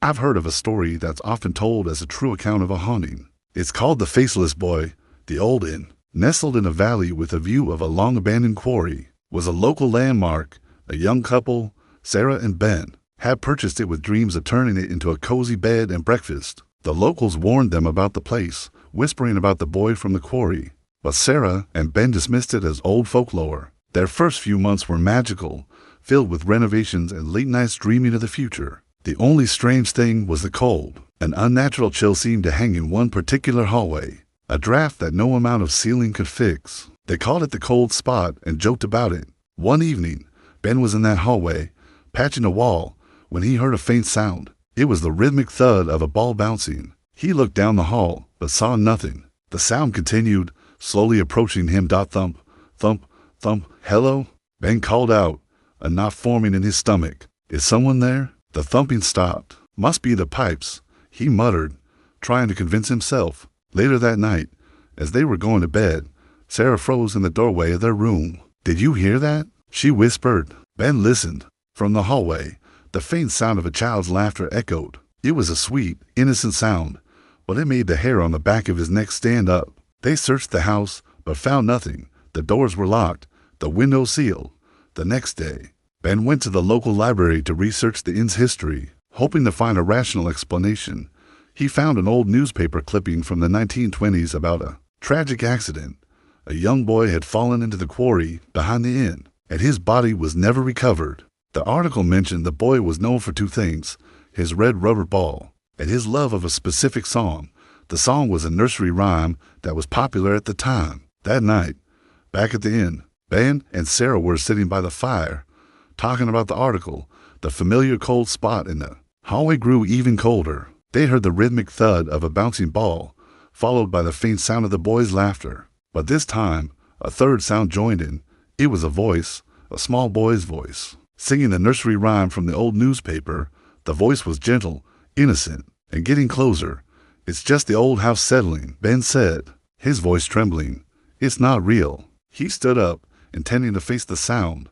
I've heard of a story that's often told as a true account of a haunting. It's called the Faceless Boy. The old inn, nestled in a valley with a view of a long-abandoned quarry, was a local landmark. A young couple, Sarah and Ben, had purchased it with dreams of turning it into a cozy bed and breakfast. The locals warned them about the place, whispering about the boy from the quarry, but Sarah and Ben dismissed it as old folklore. Their first few months were magical, filled with renovations and late nights dreaming of the future. The only strange thing was the cold. An unnatural chill seemed to hang in one particular hallway, a draft that no amount of sealing could fix. They called it the cold spot and joked about it. One evening, Ben was in that hallway, patching a wall, when he heard a faint sound. It was the rhythmic thud of a ball bouncing. He looked down the hall, but saw nothing. The sound continued, slowly approaching him. Thump, thump, thump. Hello? Ben called out, a knot forming in his stomach. Is someone there? The thumping stopped. Must be the pipes, he muttered, trying to convince himself. Later that night, as they were going to bed, Sarah froze in the doorway of their room. Did you hear that? She whispered. Ben listened. From the hallway, the faint sound of a child's laughter echoed. It was a sweet, innocent sound, but it made the hair on the back of his neck stand up. They searched the house, but found nothing. The doors were locked, the windows sealed. The next day, Ben went to the local library to research the inn's history, hoping to find a rational explanation. He found an old newspaper clipping from the 1920s about a tragic accident. A young boy had fallen into the quarry behind the inn, and his body was never recovered. The article mentioned the boy was known for two things: his red rubber ball and his love of a specific song. The song was a nursery rhyme that was popular at the time. That night, back at the inn, Ben and Sarah were sitting by the fire, talking about the article. The familiar cold spot in the hallway grew even colder. They heard the rhythmic thud of a bouncing ball, followed by the faint sound of the boy's laughter. But this time, a third sound joined in. It was a voice, a small boy's voice, singing the nursery rhyme from the old newspaper. The voice was gentle, innocent, and getting closer. It's just the old house settling, Ben said, his voice trembling. It's not real. He stood up, intending to face the sound.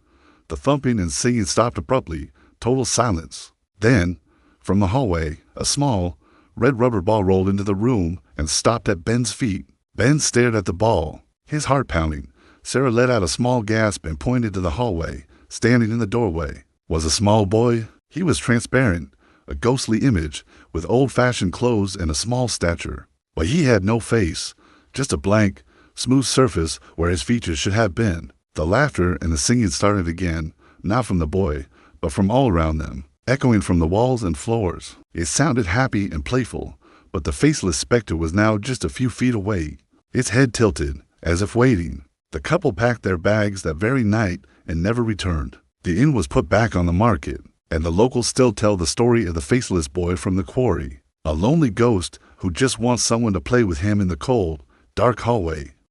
The thumping and singing stopped abruptly, total silence. Then, from the hallway, a small, red rubber ball rolled into the room and stopped at Ben's feet. Ben stared at the ball, his heart pounding. Sarah let out a small gasp and pointed to the hallway. Standing in the doorway was a small boy. He was transparent, a ghostly image, with old-fashioned clothes and a small stature. But he had no face, just a blank, smooth surface where his features should have been. The laughter and the singing started again, not from the boy, but from all around them, echoing from the walls and floors. It sounded happy and playful, but the faceless specter was now just a few feet away, its head tilted, as if waiting. The couple packed their bags that very night and never returned. The inn was put back on the market, and the locals still tell the story of the Faceless Boy from the quarry, a lonely ghost who just wants someone to play with him in the cold, dark hallway.